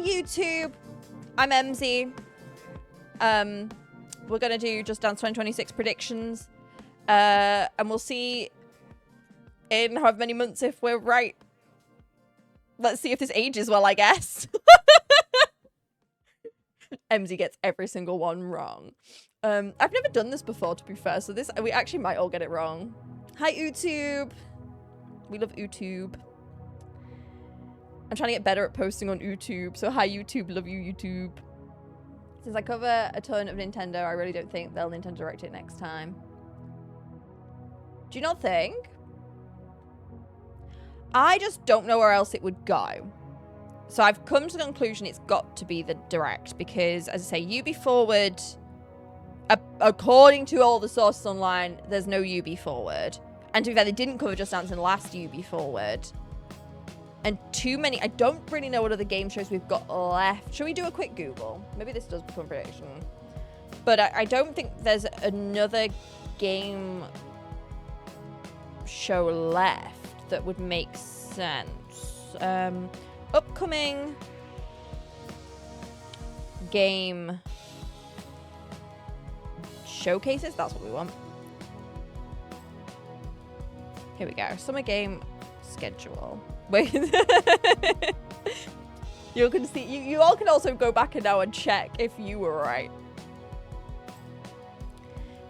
YouTube. I'm MZ. We're gonna do Just Dance 2026 predictions. And we'll see in however many months if we're right. Let's see if this ages well, I guess. MZ gets every single one wrong. I've never done this before, to be fair, so we actually might all get it wrong. Hi, YouTube. We love YouTube. I'm trying to get better at posting on YouTube, so hi, YouTube. Love you, YouTube. Since I cover a ton of Nintendo, I really don't think they'll Nintendo Direct it next time. Do you not think? I just don't know where else it would go. So I've come to the conclusion it's got to be the Direct because, as I say, UB Forward, according to all the sources online, there's no UB Forward. And to be fair, they didn't cover Just Dance in the last UB Forward. And too many, I don't really know what other game shows we've got left. Should we do a quick Google? Maybe this does become a prediction. But I don't think there's another game show left that would make sense. Upcoming game showcases, that's what we want. Here we go. Summer game schedule. Wait. You can see, you all can also go back and now and check if you were right.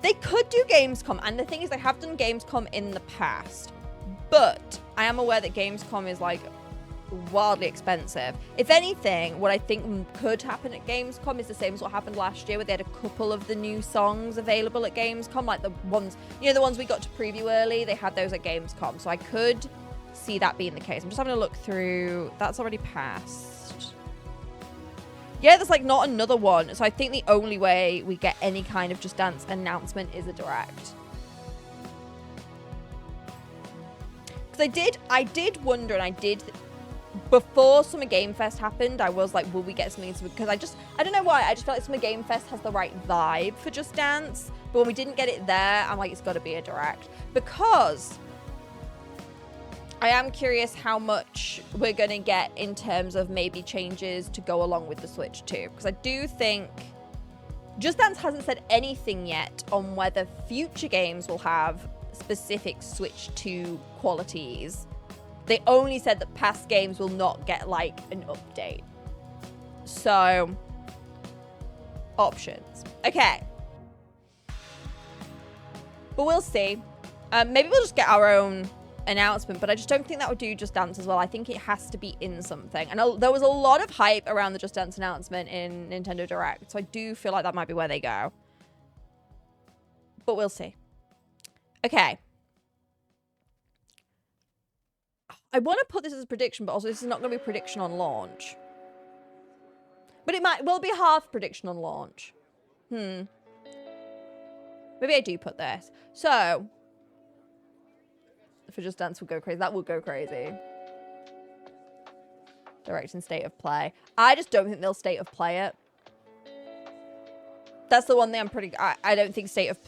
They could do Gamescom, and the thing is they have done Gamescom in the past, but I am aware that Gamescom is like wildly expensive. If anything, what I think could happen at Gamescom is the same as what happened last year, where they had a couple of the new songs available at Gamescom, like the ones, you know, the ones we got to preview early, they had those at Gamescom. So I could see that being the case. I'm just having a look through. That's already passed. Yeah, there's like not another one. So I think the only way we get any kind of Just Dance announcement is a Direct. Because I did wonder, and I did, before Summer Game Fest happened, I was like, will we get something? Because I don't know why, I just felt like Summer Game Fest has the right vibe for Just Dance. But when we didn't get it there, I'm like, it's got to be a Direct. Because I am curious how much we're going to get in terms of maybe changes to go along with the Switch 2. Because I do think Just Dance hasn't said anything yet on whether future games will have specific Switch 2 qualities. They only said that past games will not get like an update. So, options. Okay. But we'll see. Maybe we'll just get our own announcement, but I just don't think that would do Just Dance as well. I think it has to be in something. And there was a lot of hype around the Just Dance announcement in Nintendo Direct, so I do feel like that might be where they go. But we'll see. Okay. I want to put this as a prediction, but also this is not going to be a prediction on launch. But it will be half prediction on launch. Maybe I do put this. So, for Just Dance will go crazy. That will go crazy. Direct and State of Play. I just don't think they'll State of Play it. That's the one thing I don't think State of...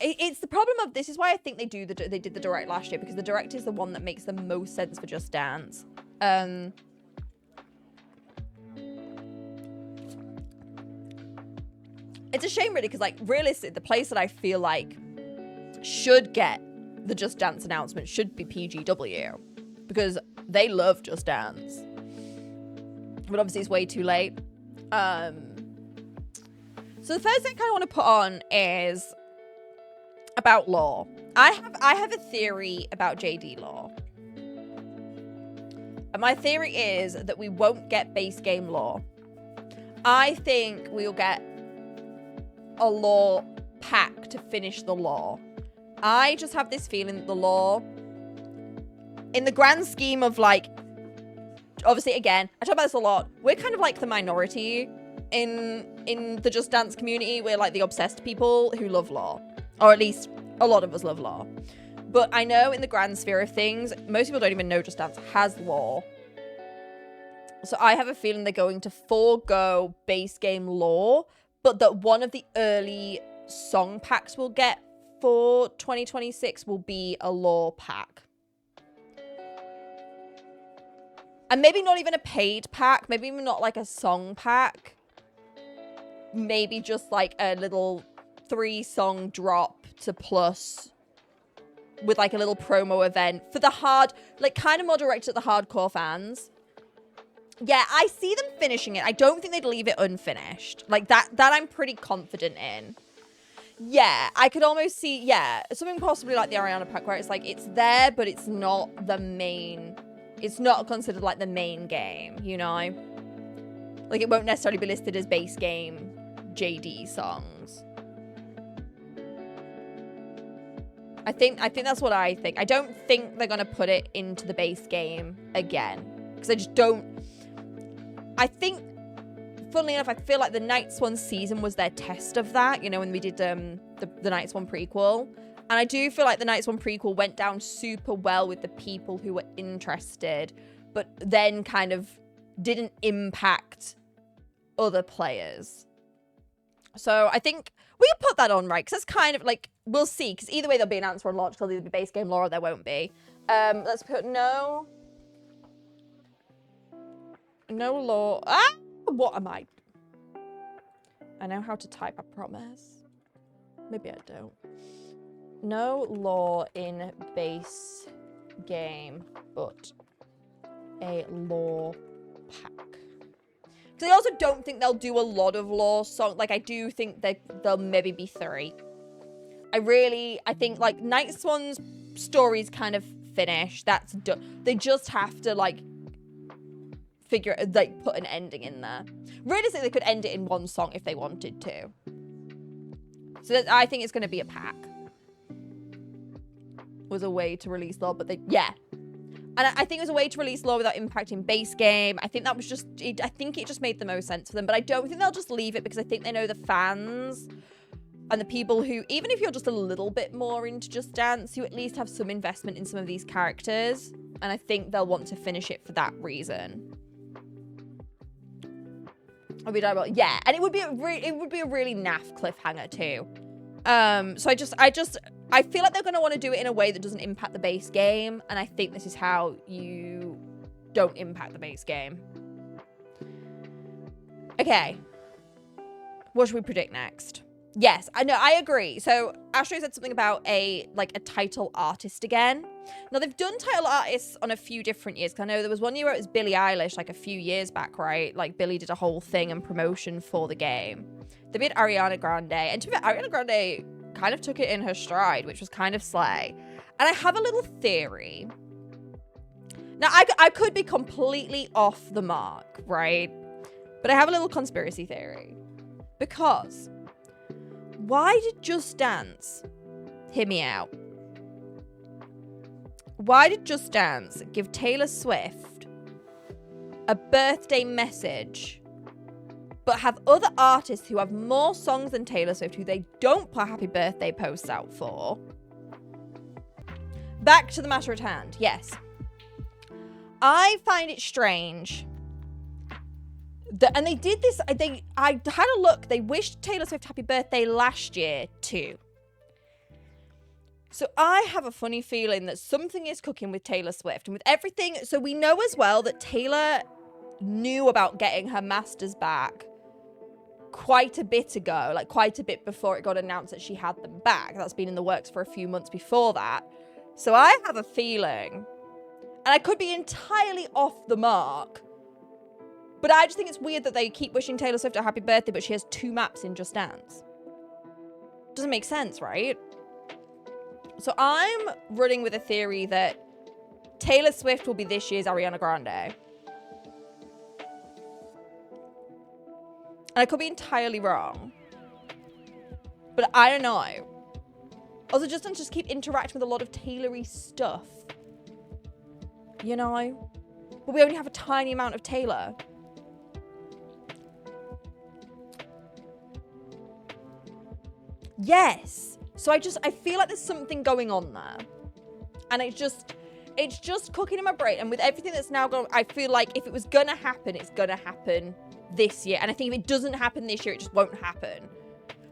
It's the problem of... This is why I think they did the Direct last year, because the Direct is the one that makes the most sense for Just Dance. It's a shame, really, because, like, realistically, the place that I feel like should get the Just Dance announcement should be PGW, because they love Just Dance. But obviously it's way too late. So the first thing I kind of want to put on is about Law. I have a theory about JD Law. And my theory is that we won't get base game Law. I think we'll get a Law pack to finish the Law. I just have this feeling that the Law, in the grand scheme of, like, obviously, again, I talk about this a lot, we're kind of like the minority in the Just Dance community. We're like the obsessed people who love Law, or at least a lot of us love Law. But I know in the grand sphere of things, most people don't even know Just Dance has Law. So I have a feeling they're going to forego base game Law, but that one of the early song packs we'll get for 2026 will be a Law pack. And maybe not even a paid pack. Maybe even not like a song pack. Maybe just like a little 3-song drop to Plus with like a little promo event for the hard, like kind of more directed at the hardcore fans. Yeah, I see them finishing it. I don't think they'd leave it unfinished. Like that I'm pretty confident in. Yeah, I could almost see, yeah, something possibly like the Ariana pack where it's like, it's there, but it's not the main, it's not considered like the main game, you know? Like it won't necessarily be listed as base game JD songs. I think that's what I think. I don't think they're going to put it into the base game again. Because I just don't... I think, funnily enough, I feel like the Night Swan season was their test of that. You know, when we did the Night Swan prequel. And I do feel like the Night Swan prequel went down super well with the people who were interested. But then kind of didn't impact other players. So I think we can put that on, right? Because that's kind of like... We'll see, because either way there'll be an answer on launch, because there'll either be base game lore or there won't be. Let's put no lore. Ah! What am I? I know how to type, I promise. Maybe I don't. No lore in base game, but a lore pack. Because I also don't think they'll do a lot of lore songs. Like, I do think that there'll maybe be 3. I think, like, Night Swan's story's kind of finished. That's done. They just have to, like, put an ending in there. Realistically, they could end it in 1 song if they wanted to. So I think it's going to be a pack. Was a way to release lore, but yeah. And I think it was a way to release lore without impacting base game. I think that was just, I think it just made the most sense for them. But I don't think they'll just leave it because I think they know the fans and the people who, even if you're just a little bit more into Just Dance, you at least have some investment in some of these characters. And I think they'll want to finish it for that reason. Yeah, and it would be a really naff cliffhanger too. So I feel like they're going to want to do it in a way that doesn't impact the base game. And I think this is how you don't impact the base game. Okay. What should we predict next? Yes, I know, I agree. So Astro said something about a title artist again. Now they've done title artists on a few different years. 'Cause I know there was one year where it was Billie Eilish, like a few years back, right? Like Billie did a whole thing and promotion for the game. They did Ariana Grande, and to be fair, Ariana Grande kind of took it in her stride, which was kind of slay. And I have a little theory. Now I could be completely off the mark, right? But I have a little conspiracy theory. Because why did Just Dance, hear me out, why did Just Dance give Taylor Swift a birthday message, but have other artists who have more songs than Taylor Swift who they don't put happy birthday posts out for? Back to the matter at hand, yes. I find it strange. And they did this, I had a look, they wished Taylor Swift happy birthday last year too. So I have a funny feeling that something is cooking with Taylor Swift and with everything. So we know as well that Taylor knew about getting her masters back quite a bit ago, like quite a bit before it got announced that she had them back. That's been in the works for a few months before that. So I have a feeling, and I could be entirely off the mark, but I just think it's weird that they keep wishing Taylor Swift a happy birthday, but she has 2 maps in Just Dance. Doesn't make sense, right? So I'm running with a theory that Taylor Swift will be this year's Ariana Grande. And I could be entirely wrong. But I don't know. Also, just keep interacting with a lot of Taylor-y stuff. You know? But we only have a tiny amount of Taylor. Yes. So I feel like there's something going on there. And it's just cooking in my brain. And with everything that's now going, I feel like if it was going to happen, it's going to happen this year. And I think if it doesn't happen this year, it just won't happen.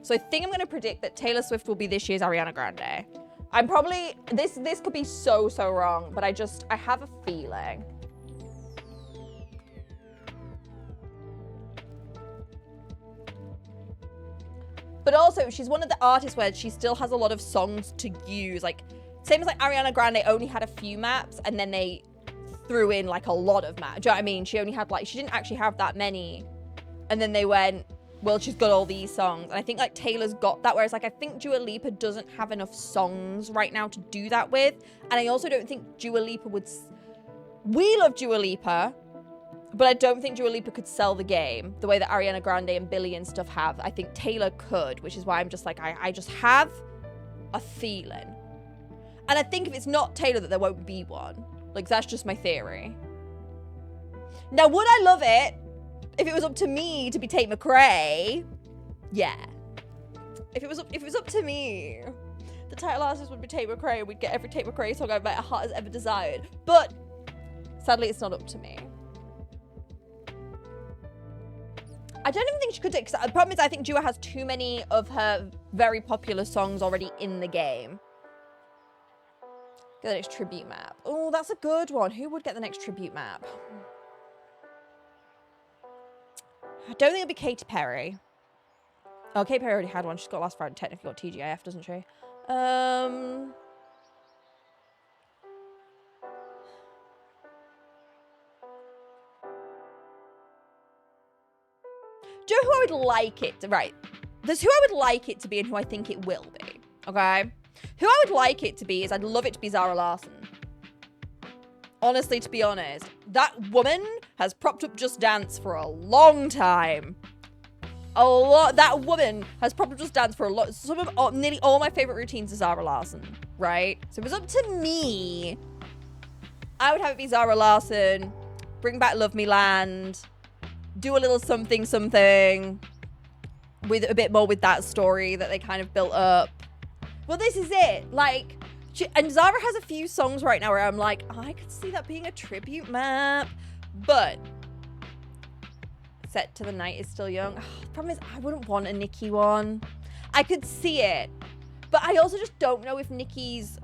So I think I'm going to predict that Taylor Swift will be this year's Ariana Grande. I'm probably, this could be so wrong, but I have a feeling. But also, she's one of the artists where she still has a lot of songs to use. Like, same as like Ariana Grande only had a few maps, and then they threw in like a lot of maps. Do you know what I mean? She only had like, she didn't actually have that many. And then they went, well, she's got all these songs. And I think like Taylor's got that, whereas like I think Dua Lipa doesn't have enough songs right now to do that with. And I also don't think Dua Lipa would... We love Dua Lipa, but I don't think Dua Lipa could sell the game the way that Ariana Grande and Billie and stuff have. I think Taylor could, which is why I'm just like, I just have a feeling. And I think if it's not Taylor that there won't be one. Like, that's just my theory. Now, would I love it if it was up to me to be Tate McRae? Yeah. If it was up to me, the title artist would be Tate McRae. We'd get every Tate McRae song my heart has ever desired. But sadly, it's not up to me. I don't even think she could do it, because the problem is I think Dua has too many of her very popular songs already in the game. Get the next tribute map. Oh, that's a good one. Who would get the next tribute map? I don't think it'll be Katy Perry. Oh, Katy Perry already had one. She's got Last Friday, technically got TGIF, doesn't she? Do you know who I would like it to... Right. There's who I would like it to be and who I think it will be. Okay? Who I would like it to be is I'd love it to be Zara Larsson. Honestly, to be honest. That woman has propped up Just Dance for a long time. That woman has propped up Just Dance for a lot. Nearly all my favorite routines are Zara Larsson. Right? So if it was up to me, I would have it be Zara Larsson. Bring back Love Me Land. Do a little something with a bit more with that story that they kind of built up. Well, this is it. Like, and Zara has a few songs right now where I'm like, I could see that being a tribute map. But Set to the Night is Still Young. The problem is I wouldn't want a Nicki one. I could see it. But I also just don't know if Nicki's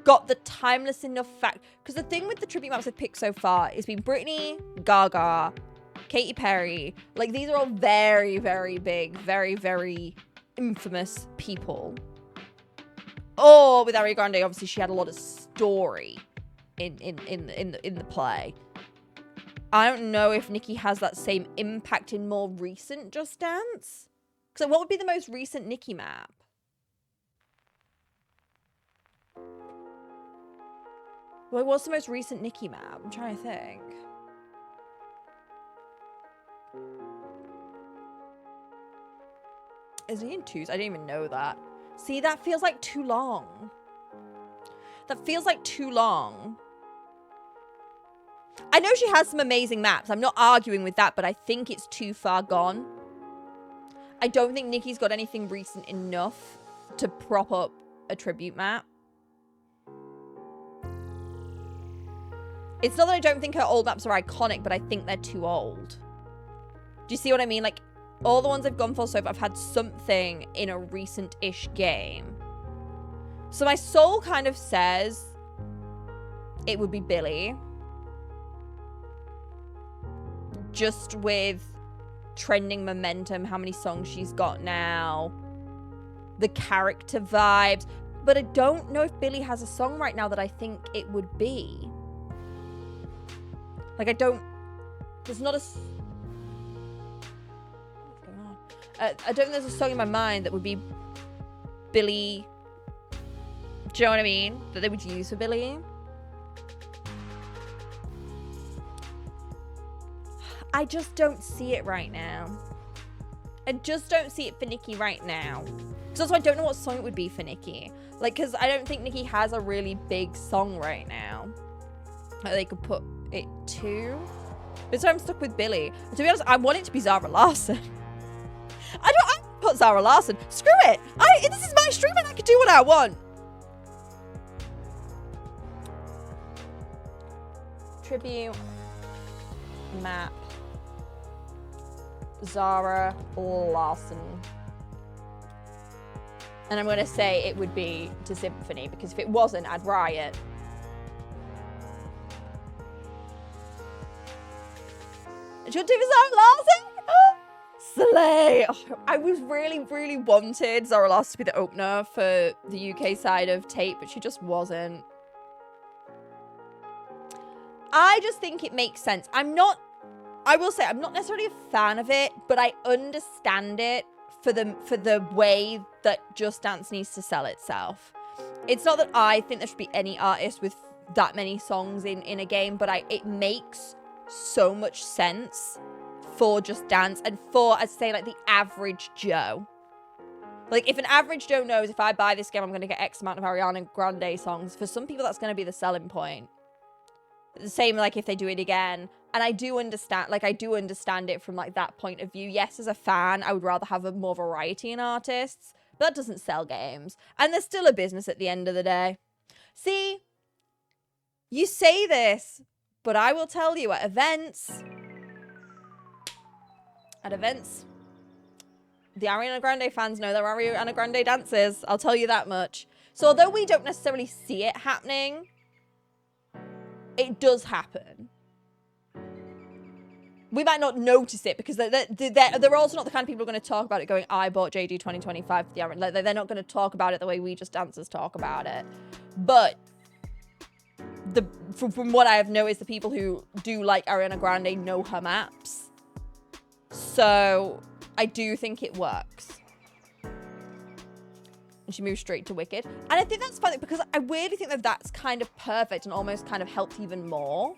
got the timeless enough fact. Because the thing with the tribute maps I've picked so far is been Britney, Gaga, Katy Perry. Like, these are all very, very big, very, very infamous people. Oh, with Ariana Grande, obviously she had a lot of story in the play. I don't know if Nicki has that same impact in more recent Just Dance. Because like, what would be the most recent Nicki map? Well, what's the most recent Nicki map? I'm trying to think. Is he in twos? I didn't even know that. See, that feels like too long. That feels like too long. I know she has some amazing maps. I'm not arguing with that, but I think it's too far gone. I don't think Nicki's got anything recent enough to prop up a tribute map. It's not that I don't think her old maps are iconic, but I think they're too old. Do you see what I mean? Like, all the ones I've gone for so far, I've had something in a recent-ish game. So my soul kind of says it would be Billie. Just with trending momentum, how many songs she's got now, the character vibes. But I don't know if Billie has a song right now that I think it would be. Like, I don't... There's not a... I don't think there's a song in my mind that would be Billie. Do you know what I mean? That they would use for Billie. I just don't see it right now. I just don't see it for Nicki right now. Because also I don't know what song it would be for Nicki. Like, because I don't think Nicki has a really big song right now that they could put it to. But so I'm stuck with Billie. And to be honest, I want it to be Zara Larsson. I put Zara Larsson. Screw it. This is my stream and I can do what I want. Tribute map. Zara Larsson. And I'm going to say it would be to Symphony, because if it wasn't, I'd riot. Should do Zara Larsson? Slay! Oh, I was really, really wanted Zara Larsson to be the opener for the UK side of Tate, but she just wasn't. I just think it makes sense. I will say, I'm not necessarily a fan of it, but I understand it for the way that Just Dance needs to sell itself. It's not that I think there should be any artist with that many songs in a game, but it makes so much sense for Just Dance and for, I'd say, like, the average Joe. Like, if an average Joe knows if I buy this game, I'm going to get X amount of Ariana Grande songs, for some people that's going to be the selling point. The same, like, if they do it again. And I do understand it from, like, that point of view. Yes, as a fan, I would rather have a more variety in artists, but that doesn't sell games. And there's still a business at the end of the day. See, you say this, but I will tell you, at events, the Ariana Grande fans know their Ariana Grande dances. I'll tell you that much. So although we don't necessarily see it happening, it does happen. We might not notice it because they're also not the kind of people who are going to talk about it going, I bought JD 2025 for the Ariana. They're not going to talk about it the way we Just Dancers talk about it. But from what I have noticed, the people who do like Ariana Grande know her maps. So I do think it works. And she moves straight to Wicked. And I think that's funny because I weirdly think that that's kind of perfect and almost kind of helped even more.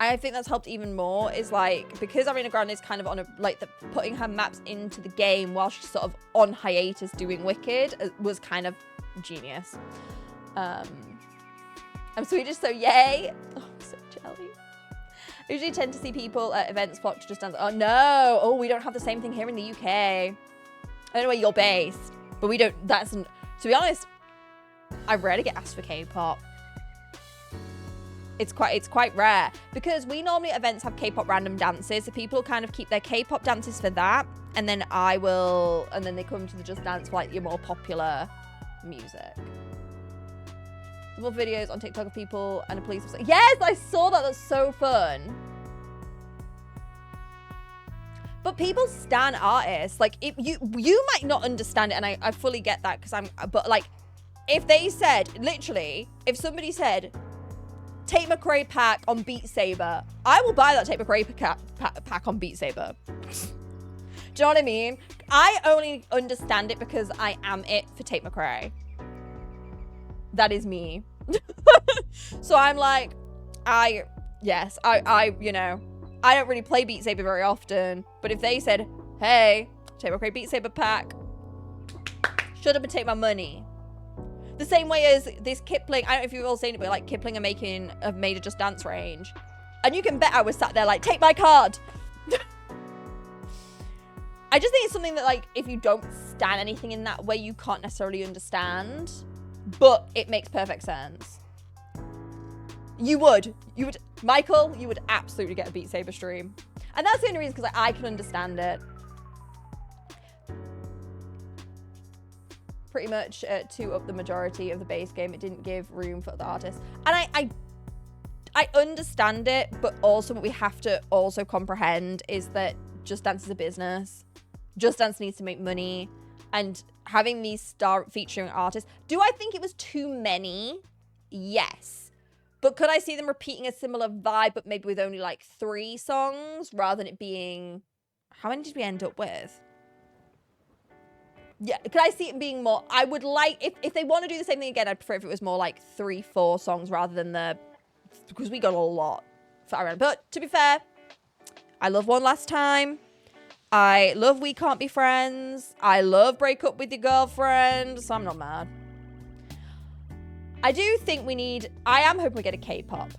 I think that's helped even more is like, because Ariana Grande is kind of on a, like, putting her maps into the game while she's sort of on hiatus doing Wicked was kind of genius. I'm Swedish, so yay. Oh, I'm so jelly. I usually tend to see people at events flock to Just Dance. Oh no, oh, we don't have the same thing here in the UK. I don't know where you're based, but we don't, to be honest, I rarely get asked for K-pop. It's quite rare because we normally at events have K-pop random dances, so people kind of keep their K-pop dances for that, and then then they come to the Just Dance for like your more popular music. Some more videos on TikTok of people and a police officer. Yes, I saw that. That's so fun. But people stan artists. Like, you might not understand it, and I fully get that but like, if they said, literally, if somebody said, Tate McRae pack on Beat Saber, I will buy that Tate McRae pack on Beat Saber. Do you know what I mean? I only understand it because I am it for Tate McRae. That is me. So I'm like, you know, I don't really play Beat Saber very often, but if they said, hey, Tate McRae Beat Saber pack, shut up and take my money. The same way as this Kipling, I don't know if you've all seen it, but like Kipling have made a Just Dance range. And you can bet I was sat there like, take my card. I just think it's something that, like, if you don't stan anything in that way, you can't necessarily understand. But it makes perfect sense. You would, Michael, you would absolutely get a Beat Saber stream. And that's the only reason, because I can understand it. Pretty much to up the majority of the base game, it didn't give room for other artists. And I understand it, but also what we have to also comprehend is that Just Dance is a business. Just Dance needs to make money. And having these star featuring artists, do I think it was too many? Yes. But could I see them repeating a similar vibe, but maybe with only like 3 songs rather than it being, how many did we end up with? Yeah, could I see it being more, I would like, if they want to do the same thing again, I'd prefer if it was more like 3-4 songs rather than because we got a lot for Ariana. But to be fair, I love One Last Time. I love We Can't Be Friends. I love Break Up With Your Girlfriend, so I'm not mad. I do think I am hoping we get a K-pop.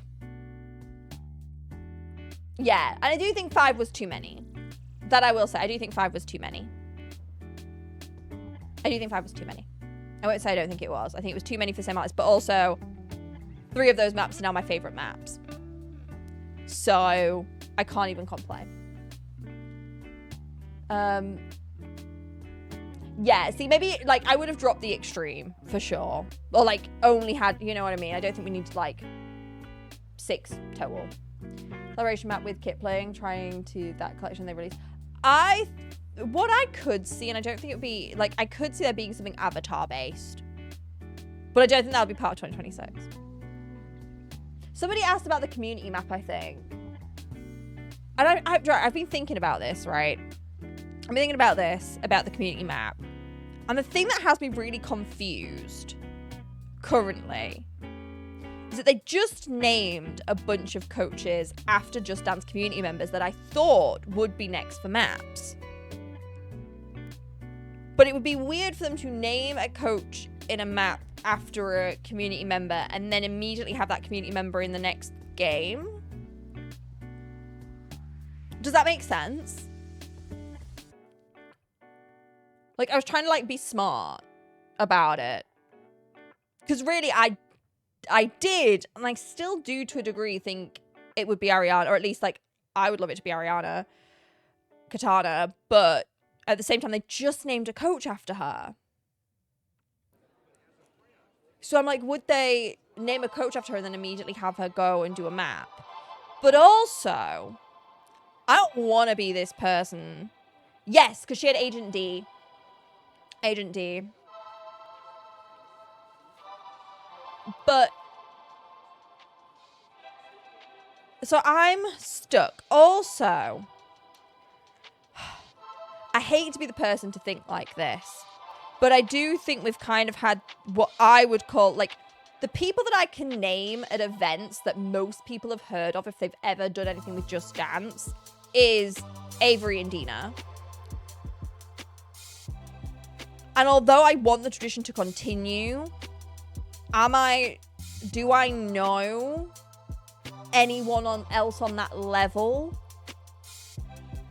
Yeah, and I do think 5 was too many. That I will say, I do think 5 was too many. I do think 5 was too many. I won't say I don't think it was. I think it was too many for the same artist, but also 3 of those maps are now my favorite maps. So I can't even complain. Yeah, see, maybe like I would have dropped the extreme for sure. Or like only had, you know what I mean? I don't think we need to like 6 total. declaration map with Kipling, trying to that collection they released. What I could see, and I don't think it would be, like, I could see there being something Avatar-based. But I don't think that would be part of 2026. Somebody asked about the community map, I think. And I've been thinking about this, right? I've been thinking about this, about the community map. And the thing that has me really confused currently is that they just named a bunch of coaches after Just Dance community members that I thought would be next for maps. But it would be weird for them to name a coach in a map after a community member and then immediately have that community member in the next game. Does that make sense? Like, I was trying to, like, be smart about it. Because really, I did, and I still do to a degree, think it would be Ariana, or at least, like, I would love it to be Ariana Katana, but at the same time, they just named a coach after her. So I'm like, would they name a coach after her and then immediately have her go and do a map? But also, I don't want to be this person. Yes, because she had Agent D. Agent D. But so I'm stuck. Also, I hate to be the person to think like this, but I do think we've kind of had what I would call, like, the people that I can name at events that most people have heard of if they've ever done anything with Just Dance is Avery and Dina. And although I want the tradition to continue, do I know anyone else on that level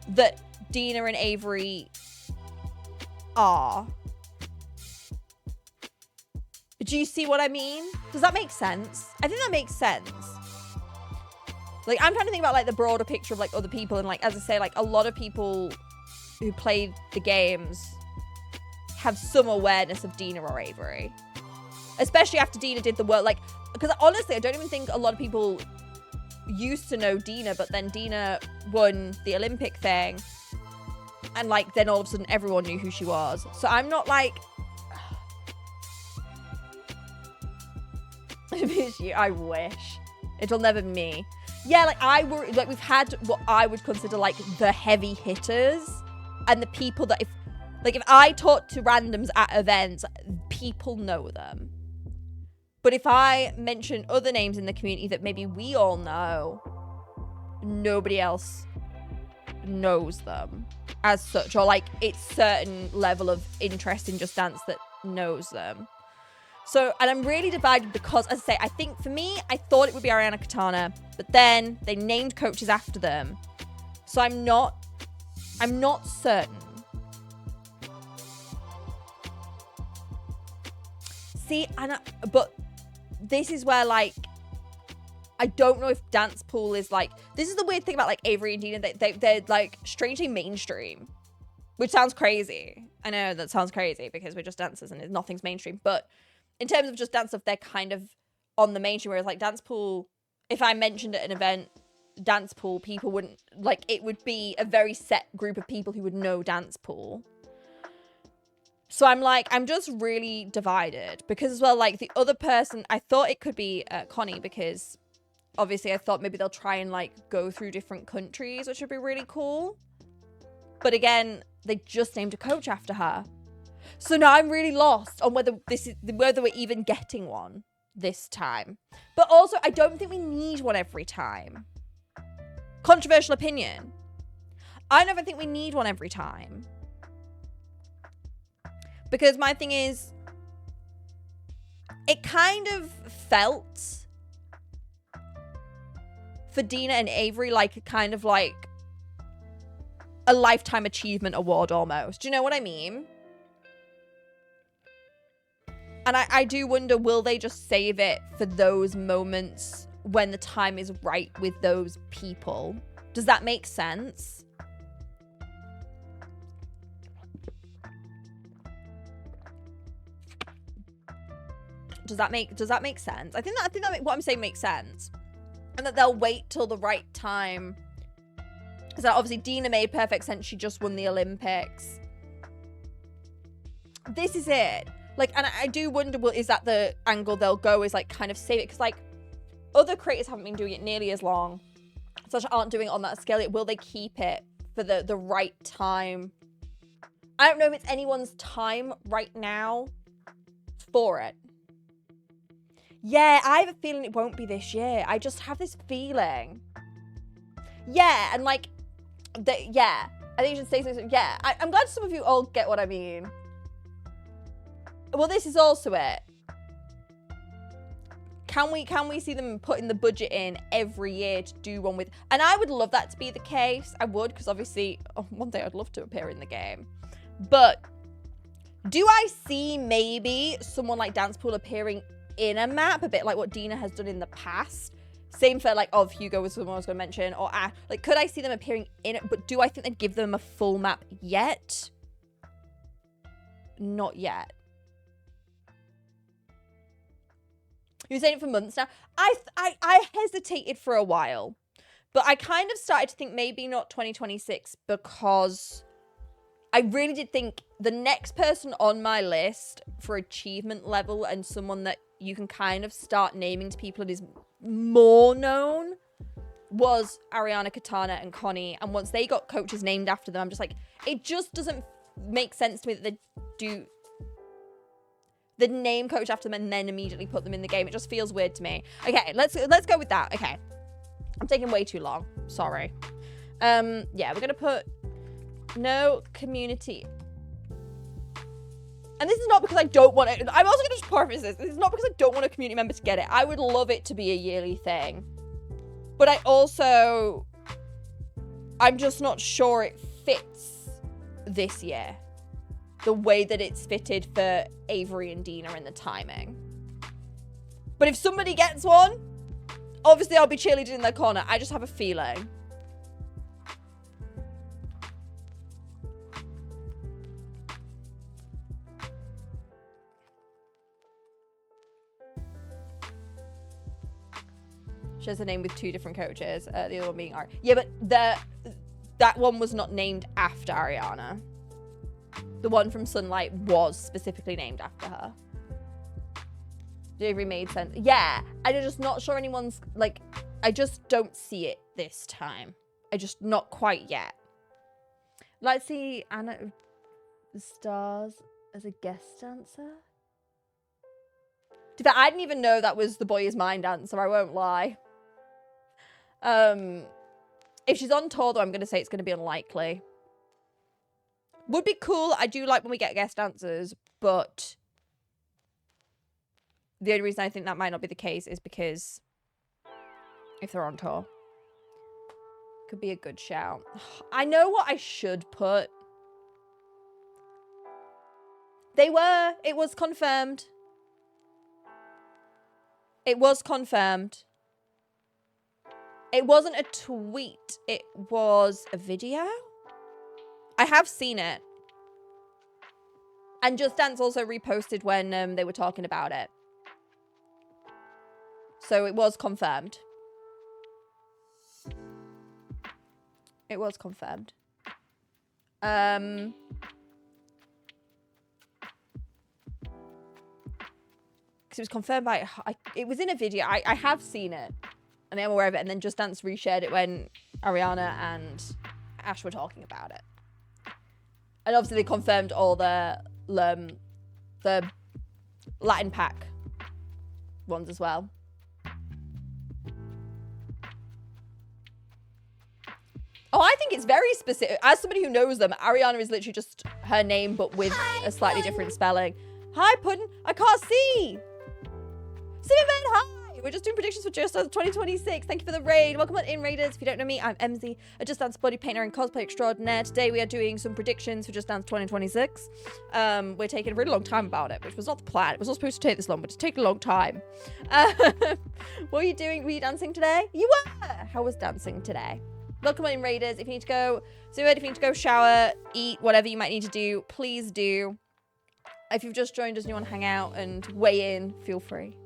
that Dina and Avery are? Do you see what I mean? Does that make sense? I think that makes sense. Like, I'm trying to think about, like, the broader picture of, like, other people. And, like, as I say, like, a lot of people who played the games have some awareness of Dina or Avery. Especially after Dina did the work. Like, because honestly, I don't even think a lot of people used to know Dina. But then Dina won the Olympic thing. And, like, then all of a sudden everyone knew who she was. So I'm not, like... I wish. It'll never be me. Yeah, like, we've had what I would consider, like, the heavy hitters. And the people that, if I talk to randoms at events, people know them. But if I mention other names in the community that maybe we all know, nobody else knows them as such. Or, like, it's certain level of interest in Just Dance that knows them. So, and I'm really divided because, as I say, I think for me, I thought it would be Ariana Katana, but then they named coaches after them. So I'm not certain. See, but this is where, like, I don't know if Dance Pool is, like, this is the weird thing about, like, Avery and Dina, they're like, strangely mainstream, which sounds crazy. I know that sounds crazy because we're just dancers and nothing's mainstream, but in terms of Just Dance stuff, they're kind of on the mainstream, whereas, like, Dance Pool, if I mentioned at an event, Dance Pool, people wouldn't, like, it would be a very set group of people who would know Dance Pool. So I'm, like, I'm just really divided because, as well, like, the other person, I thought it could be Connie because, obviously, I thought maybe they'll try and, like, go through different countries, which would be really cool. But again, they just named a coach after her. So now I'm really lost on whether we're even getting one this time. But also, I don't think we need one every time. Controversial opinion. I don't even think we need one every time. Because my thing is, it kind of felt for Dina and Avery like kind of like a lifetime achievement award almost. Do you know what I mean? And I do wonder, will they just save it for those moments when the time is right with those people? Does that make sense? Does that make sense? I think that what I'm saying makes sense. And that they'll wait till the right time. So obviously Dina made perfect sense. She just won the Olympics. This is it. Like, and I do wonder, well, is that the angle they'll go, is like kind of save it? Because like other creators haven't been doing it nearly as long. Such aren't doing it on that scale. Will they keep it for the right time? I don't know if it's anyone's time right now for it. Yeah, I have a feeling it won't be this year. I just have this feeling. Yeah, and like, yeah. I think you should say something. Yeah, I'm glad some of you all get what I mean. Well, this is also it. Can we see them putting the budget in every year to do one with... And I would love that to be the case. I would, because obviously, one day I'd love to appear in the game. But do I see maybe someone like Dance Pool appearing in a map, a bit like what Dina has done in the past? Same for like Hugo was someone I was going to mention, or like, could I see them appearing in it? But do I think they'd give them a full map yet? Not yet. You've been saying it for months now. I hesitated for a while, but I kind of started to think maybe not 2026, because I really did think the next person on my list for achievement level and someone that you can kind of start naming to people that is more known was Ariana, Katana, and Connie. And once they got coaches named after them, I'm just like, it just doesn't make sense to me that they do the name coach after them and then immediately put them in the game. It just feels weird to me. Okay, let's go with that. Okay, I'm taking way too long. Sorry. Yeah, we're gonna put no community. And this is not because I don't want it. I'm also gonna just preface this. This is not because I don't want a community member to get it. I would love it to be a yearly thing, but I'm just not sure it fits this year the way that it's fitted for Avery and Dina and the timing. But if somebody gets one, obviously I'll be cheerleading in their corner. I just have a feeling. She has a name with two different coaches. The other one being Ari. Yeah, but that one was not named after Ariana. The one from Sunlight was specifically named after her. Avery made sense. Yeah, I'm just not sure anyone's, like, I just don't see it this time. I just, not quite yet. Let's see Anna the Stars as a guest dancer. I didn't even know that was The Boy Is Mine dancer, I won't lie. If she's on tour, though, I'm going to say it's going to be unlikely. Would be cool. I do like when we get guest dancers, but the only reason I think that might not be the case is because if they're on tour. Could be a good shout. I know what I should put. They were. It was confirmed. It was confirmed. It wasn't a tweet. It was a video. I have seen it. And Just Dance also reposted when they were talking about it. So it was confirmed. It was confirmed. Because it was confirmed by... it was in a video. I have seen it. And I am aware of it. And then Just Dance reshared it when Ariana and Ash were talking about it. And obviously they confirmed all the Latin pack ones as well. Oh, I think it's very specific. As somebody who knows them, Ariana is literally just her name, but with a slightly different spelling. Hi, Puddin'. I can't see. Cinnamon, hi. We're just doing predictions for Just Dance 2026. Thank you for the raid. Welcome on in, Raiders. If you don't know me, I'm MZ, a Just Dance body painter and cosplay extraordinaire. Today we are doing some predictions for Just Dance 2026. We're taking a really long time about it, which was not the plan. It was not supposed to take this long, but it's taken a long time. What are you doing? Were you dancing today? You were. How was dancing today? Welcome on in, Raiders. If you need to go, if you need to go shower, eat, whatever you might need to do, please do. If you've just joined us and you want to hang out and weigh in, feel free.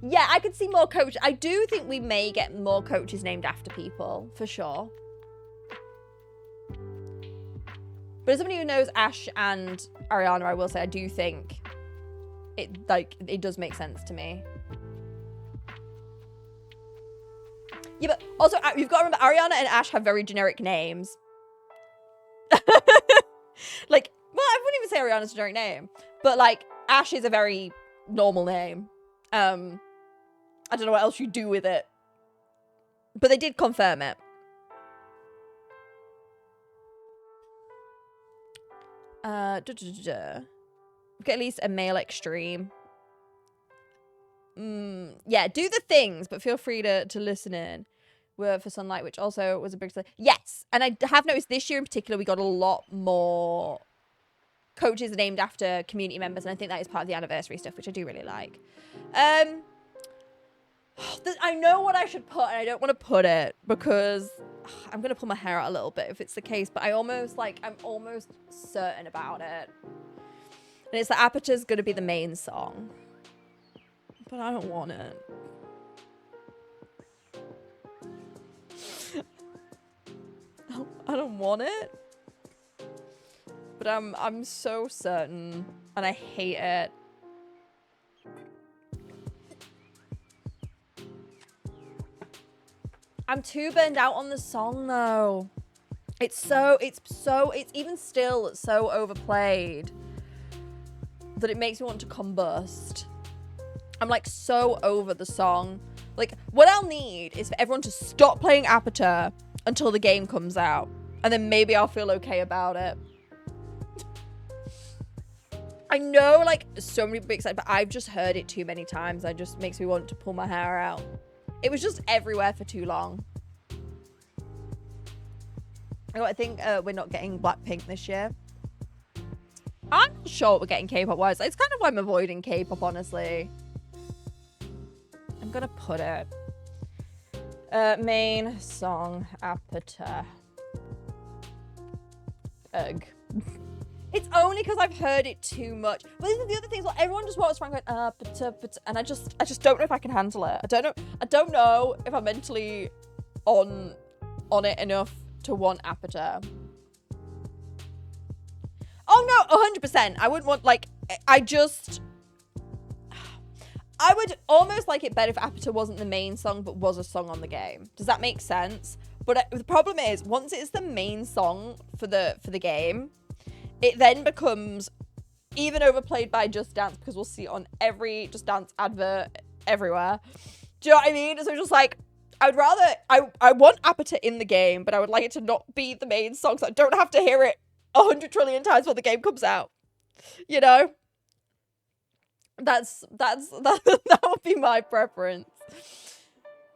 Yeah, I could see more coaches. I do think we may get more coaches named after people, for sure. But as somebody who knows Ash and Ariana, I will say I do think it does make sense to me. Yeah, but also you've got to remember Ariana and Ash have very generic names. Like, well, I wouldn't even say Ariana's a generic name, but like Ash is a very normal name. I don't know what else you do with it, but they did confirm it. Get at least a male extreme. Yeah, do the things, but feel free to listen in. Were for Sunlight, which also was a big thing. Yes, and I have noticed this year in particular, we got a lot more coaches named after community members, and I think that is part of the anniversary stuff, which I do really like. I know what I should put, and I don't want to put it because I'm gonna pull my hair out a little bit if it's the case, but I'm almost certain about it. And it's that Aperture's gonna be the main song. But I don't want it. I don't want it. But I'm so certain, and I hate it. I'm too burned out on the song though. It's even still so overplayed that it makes me want to combust. I'm like so over the song. Like, what I'll need is for everyone to stop playing Aperture until the game comes out, and then maybe I'll feel okay about it. I know, like, so many people are excited, but I've just heard it too many times. It just makes me want to pull my hair out. It was just everywhere for too long. I think we're not getting Blackpink this year. I'm not sure what we're getting K-pop wise. It's kind of why I'm avoiding K-pop, honestly. I'm gonna put it. Main song, Aperture. Ugh. It's only because I've heard it too much. But these are the other things. Like, everyone just walks around going, and I just don't know if I can handle it. I don't know if I'm mentally on it enough to want Aperture. Oh no, 100%. I wouldn't want, like, I would almost like it better if Aperture wasn't the main song, but was a song on the game. Does that make sense? But the problem is, once it's the main song for the game, it then becomes even overplayed by Just Dance, because we'll see it on every Just Dance advert everywhere. Do you know what I mean? So it's just like, I would rather, I want Aperture in the game, but I would like it to not be the main song, so I don't have to hear it 100 trillion times when the game comes out. You know? That would be my preference.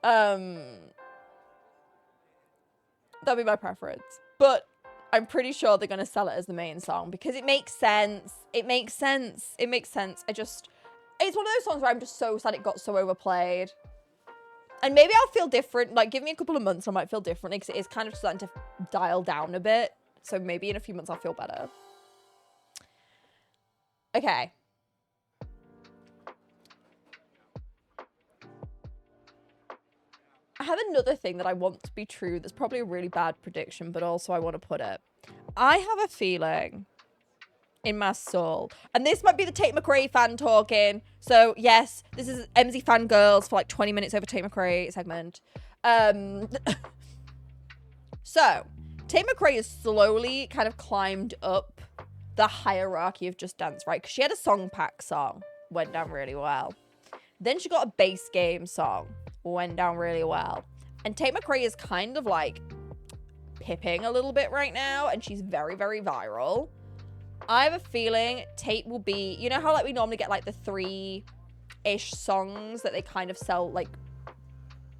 That'd be my preference. But I'm pretty sure they're going to sell it as the main song because it makes sense. It makes sense. It makes sense. It's one of those songs where I'm just so sad it got so overplayed. And maybe I'll feel different. Like, give me a couple of months, I might feel differently because it is kind of starting to dial down a bit. So maybe in a few months I'll feel better. Okay. I have another thing that I want to be true that's probably a really bad prediction, but also I want to put it. I have a feeling in my soul, and this might be the Tate McRae fan talking, so yes, this is MZ Fangirls for like 20 minutes over Tate McRae segment. So, Tate McRae has slowly kind of climbed up the hierarchy of Just Dance, right? Because she had a song pack song, went down really well. Then she got a base game song, went down really well. And Tate McRae is kind of like pipping a little bit right now, and she's very, very viral. I have a feeling Tate will be, you know how like we normally get like the 3-ish songs that they kind of sell, like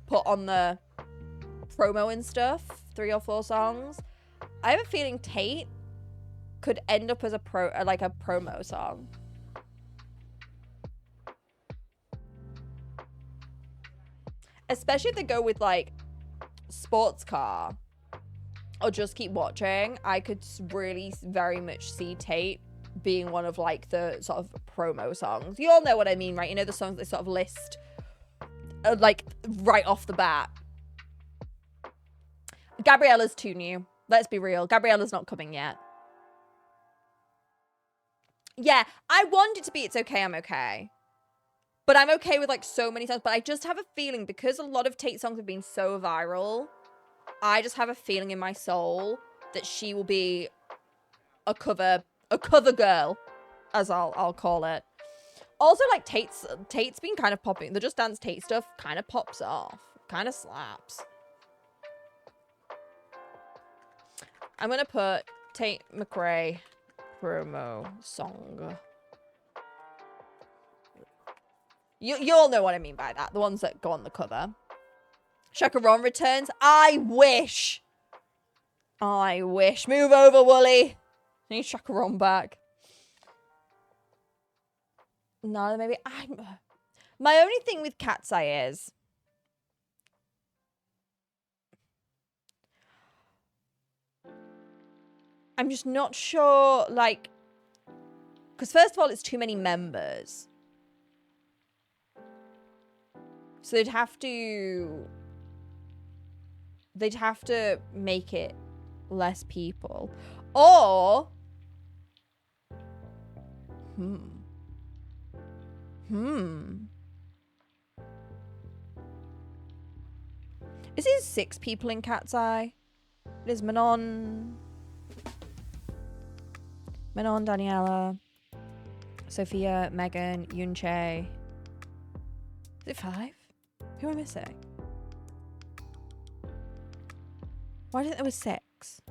put on the promo and stuff, 3 or 4 songs. I have a feeling Tate could end up as a promo song. Especially if they go with like sports car or just keep watching. I could really very much see Tate being one of like the sort of promo songs. You all know what I mean, right? You know the songs they sort of list like right off the bat. Gabriella's too new. Let's be real. Gabriella's not coming yet. Yeah, I want it to be It's Okay, I'm Okay. But I'm okay with like so many songs. But I just have a feeling because a lot of Tate songs have been so viral, I just have a feeling in my soul that she will be a cover girl, as I'll call it. Also, like Tate's been kind of popping. The Just Dance Tate stuff kind of pops off, kind of slaps. I'm gonna put Tate McRae promo song. You all know what I mean by that. The ones that go on the cover. Shaka Ron returns. I wish. Move over, Wooly. I need Shaka Ron back. No, maybe my only thing with Cat's Eye is I'm just not sure, like, because first of all, it's too many members. So they'd have to make it less people. Or Is it 6 people in Cat's Eye? It is Manon, Daniela, Sophia, Megan, Yunche. Is it 5? Who am I missing? Why didn't there was 6?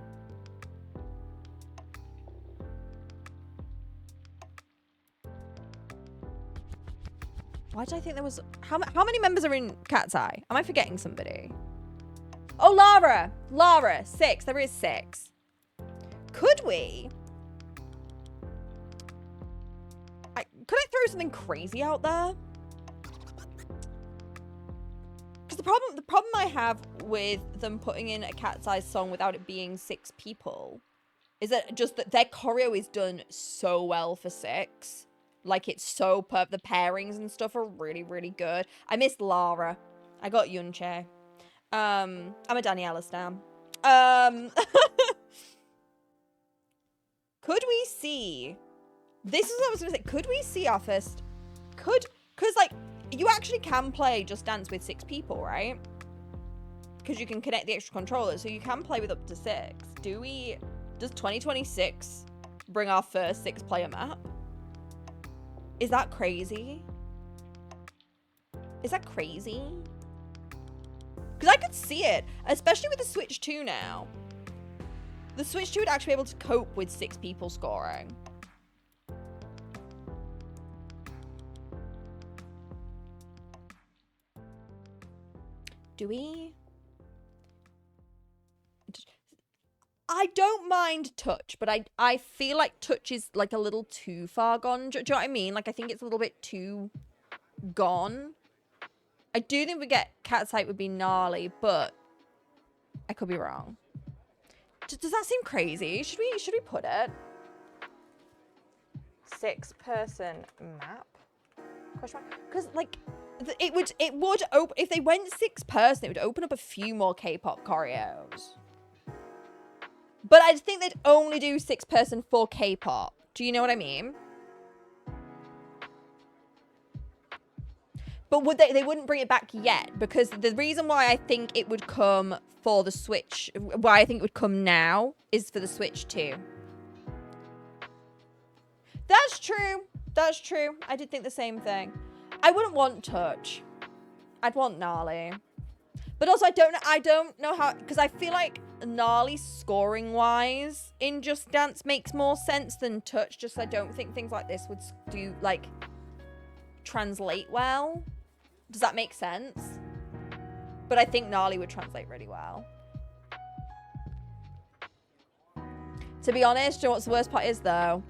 Why did I think there was... How many members are in Cat's Eye? Am I forgetting somebody? Oh, Lara, 6. There is 6. Could we... Could I throw something crazy out there? Because the problem I have with them putting in a Cat's Eye song without it being 6 people is that just that their choreo is done so well for 6. Like, it's so perfect. The pairings and stuff are really, really good. I missed Lara. I got Yunche. I'm a Daniela stan. Could we see... This is what I was going to say. Could we see our first... Because, like, you actually can play Just Dance with 6 people, right? Because you can connect the extra controllers. So you can play with up to 6. Does 2026 bring our first 6-player map? Is that crazy? Is that crazy? Because I could see it. Especially with the Switch 2 now. The Switch 2 would actually be able to cope with 6 people scoring. Do we? I don't mind touch, but I feel like touch is like a little too far gone. Do you know what I mean? Like, I think it's a little bit too gone. I do think we get Cat's Eye would be gnarly, but I could be wrong. Does that seem crazy? Should we put it? 6-person map? Question mark? Because like it would open if they went 6-person, it would open up a few more K-pop choreos. But I think they'd only do 6-person for K-pop. Do you know what I mean? But would they wouldn't bring it back yet, because the reason why I think it would come for the Switch, why I think it would come now, is for the Switch 2. That's true. That's true. I did think the same thing. I wouldn't want touch. I'd want gnarly. But also I don't know how, because I feel like gnarly scoring wise in Just Dance makes more sense than touch. Just I don't think things like this would do like translate well. Does that make sense? But I think gnarly would translate really well. To be honest, do you know what's the worst part is though?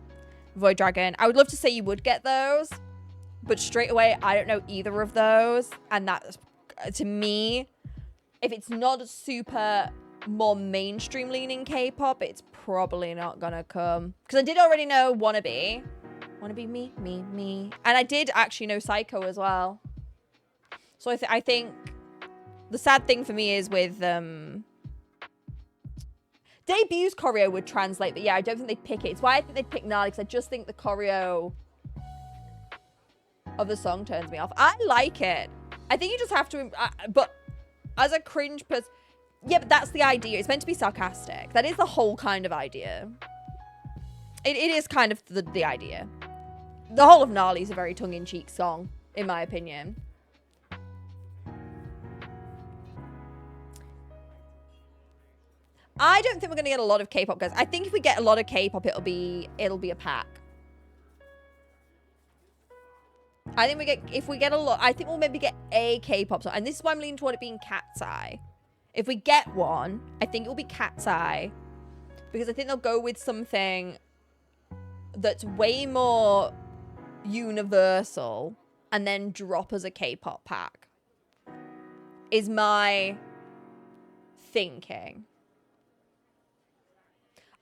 Void Dragon. I would love to say you would get those, but straight away I don't know either of those, and that to me, if it's not a super more mainstream leaning K-pop, it's probably not gonna come. Because I did already know Wannabe. Wannabe me. And I did actually know Psycho as well. So I think the sad thing for me is with Debut's choreo would translate, but yeah, I don't think they'd pick it. It's why I think they'd pick Gnarly, because I just think the choreo of the song turns me off. I like it. I think you just have to, but as a cringe person, yeah, but that's the idea. It's meant to be sarcastic. That is the whole kind of idea. It is kind of the idea. The whole of Gnarly is a very tongue-in-cheek song, in my opinion. I don't think we're gonna get a lot of K-pop, guys. I think if we get a lot of K-pop, it'll be a pack. I think if we get a lot, I think we'll maybe get a K-pop song, and this is why I'm leaning toward it being Cat's Eye. If we get one, I think it will be Cat's Eye, because I think they'll go with something that's way more universal and then drop as a K-pop pack. Is my thinking.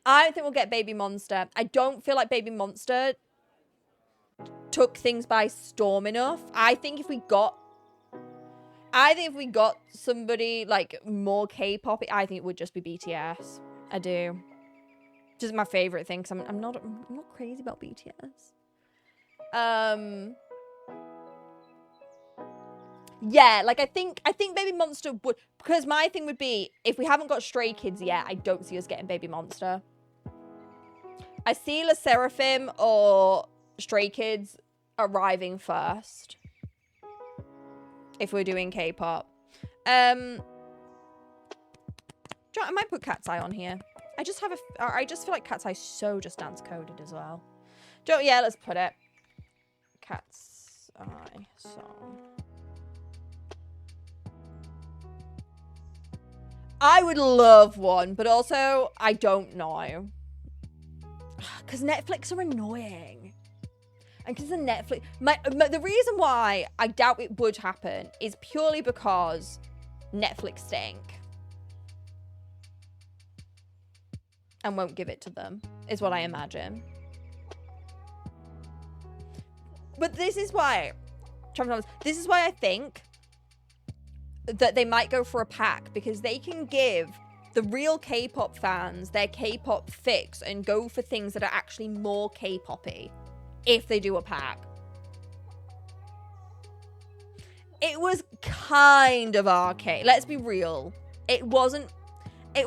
I don't think we'll get Baby Monster. I don't feel like Baby Monster took things by storm enough. I think if we got somebody like more K-pop, I think it would just be BTS. I do. Just my favorite thing, because I'm not crazy about BTS. Yeah, like I think Baby Monster would, because my thing would be, if we haven't got Stray Kids yet, I don't see us getting Baby Monster. I see La Seraphim or Stray Kids arriving first if we're doing K-pop. I might put Cat's Eye on here. I just feel like Cat's Eye is so just dance coded as well. Yeah, let's put it. Cat's Eye song. I would love one, but also I don't know. Because Netflix are annoying. And because of Netflix... the reason why I doubt it would happen is purely because Netflix stink. And won't give it to them, is what I imagine. But this is why... This is why I think that they might go for a pack, because they can give the real K-pop fans their K-pop fix and go for things that are actually more K-poppy if they do a pack. It was kind of arcane. Let's be real. It was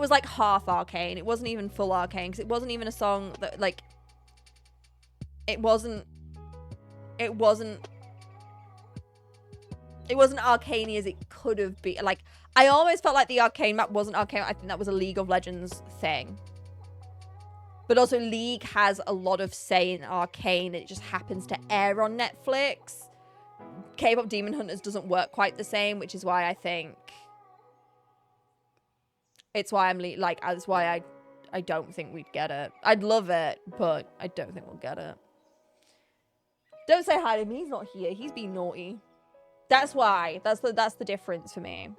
like half arcane. It wasn't even full arcane, because it wasn't even a song that, like, it wasn't arcane as it could have been. Like, I almost felt like the arcane map wasn't arcane. I think that was a League of Legends thing. But also League has a lot of say in arcane. It just happens to air on Netflix. K-pop Demon Hunters doesn't work quite the same, which is why I think it's why that's why I don't think we'd get it. I'd love it, but I don't think we'll get it. Don't say hi to him. He's not here. He's being naughty. That's why. That's the difference for me.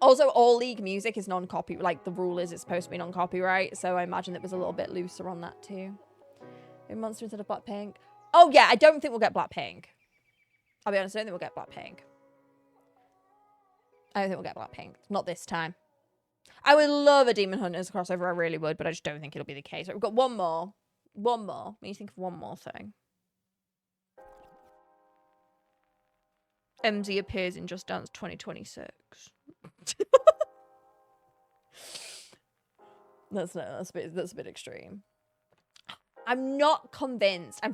Also, all League music is non-copy. Like, the rule is it's supposed to be non-copyright. So I imagine it was a little bit looser on that too. In Monster instead of Blackpink. Oh, yeah. I don't think we'll get Blackpink. I'll be honest. I don't think we'll get Blackpink. I don't think we'll get Blackpink. Not this time. I would love a Demon Hunters crossover. I really would. But I just don't think it'll be the case. Right, we've got one more. One more. We need to think of one more thing. MZ appears in Just Dance 2026. That's a bit extreme. I'm not convinced.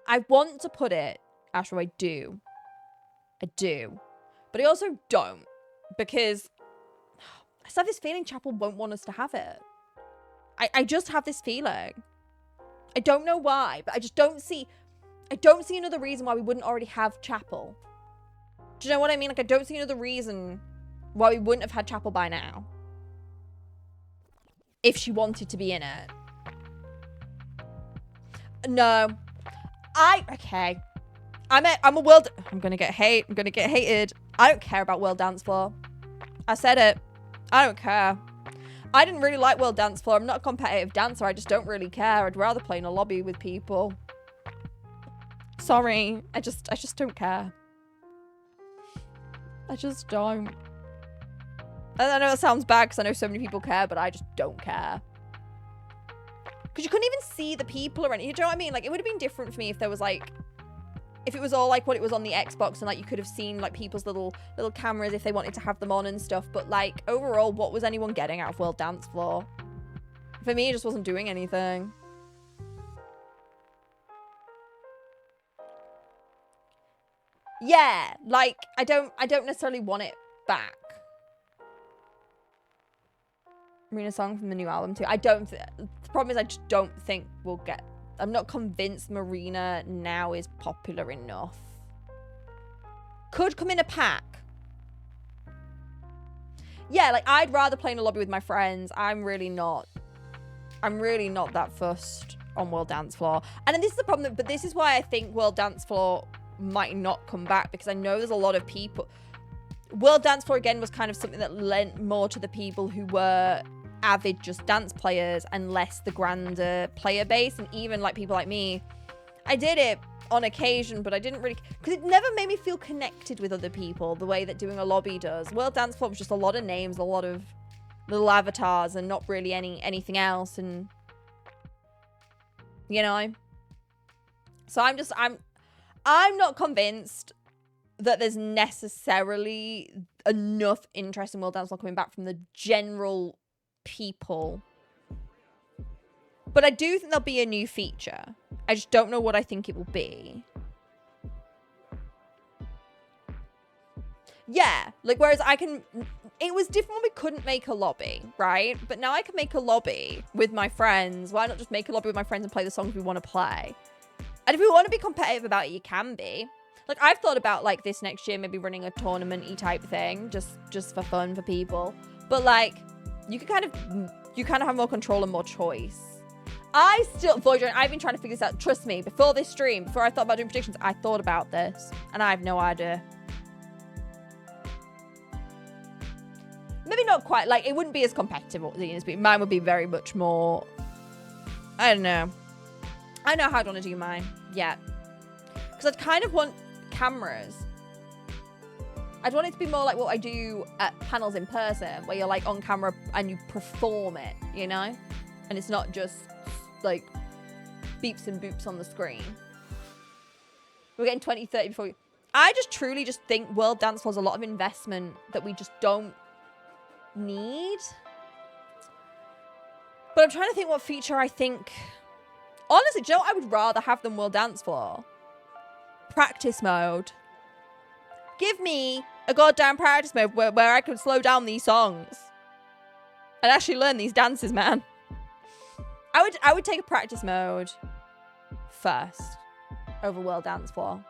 I want to put it. Astro, I do. But I also don't. Because I just have this feeling Chapel won't want us to have it. I just have this feeling. I don't know why, but I don't see another reason why we wouldn't already have Chapel. Do you know what I mean? Like, I don't see another reason why we wouldn't have had Chapel by now. If she wanted to be in it. No. Okay. I'm gonna get hated. I don't care about World Dance Floor. I said it. I don't care. I didn't really like World Dance Floor. I'm not a competitive dancer. I just don't really care. I'd rather play in a lobby with people. Sorry. I just don't care. I just don't. I know it sounds bad because I know so many people care, but I just don't care. Because you couldn't even see the people around. You know what I mean? Like, it would have been different for me if there was, like... If it was all, like, what it was on the Xbox and, like, you could have seen, like, people's little cameras if they wanted to have them on and stuff. But, like, overall, what was anyone getting out of World Dance Floor? For me, it just wasn't doing anything. Yeah, like, I don't necessarily want it back. Marina song from the new album too. The problem is I just don't think we'll get... I'm not convinced Marina now is popular enough. Could come in a pack. Yeah, like, I'd rather play in a lobby with my friends. I'm really not that fussed on World Dance Floor. And then this is the problem, but this is why I think World Dance Floor might not come back, because I know there's a lot of people... World Dance Floor, again, was kind of something that lent more to the people who were avid just dance players and less the grander player base. And even, like, people like me, I did it on occasion, but I didn't really... Because it never made me feel connected with other people the way that doing a lobby does. World Dance Floor was just a lot of names, a lot of little avatars, and not really anything else. And, you know... So I'm not convinced that there's necessarily enough interest in World Dance Floor coming back from the general people. But I do think there'll be a new feature. I just don't know what I think it will be. Yeah, like, whereas it was different when we couldn't make a lobby, right? But now I can make a lobby with my friends. Why not just make a lobby with my friends and play the songs we want to play? And if we want to be competitive about it, you can be. Like, I've thought about, like, this next year, maybe running a tournament-y type thing, just for fun for people. But, like, you kind of have more control and more choice. Voyager, I've been trying to figure this out. Trust me, before this stream, before I thought about doing predictions, I thought about this. And I have no idea. Maybe not quite. Like, it wouldn't be as competitive as it is, but mine would be very much more... I don't know. I know how I'd want to do mine. Yeah. Because I'd kind of want cameras. I'd want it to be more like what I do at panels in person, where you're, like, on camera and you perform it, you know? And it's not just, like, beeps and boops on the screen. We're getting 20, 30 before we... I just truly just think World Dance Floor is a lot of investment that we just don't need. But I'm trying to think what feature I think... Honestly, do you know what I would rather have than World Dance Floor? Practice mode. Give me a goddamn practice mode where I can slow down these songs. And actually learn these dances, man. I would take a practice mode first over World Dance Floor.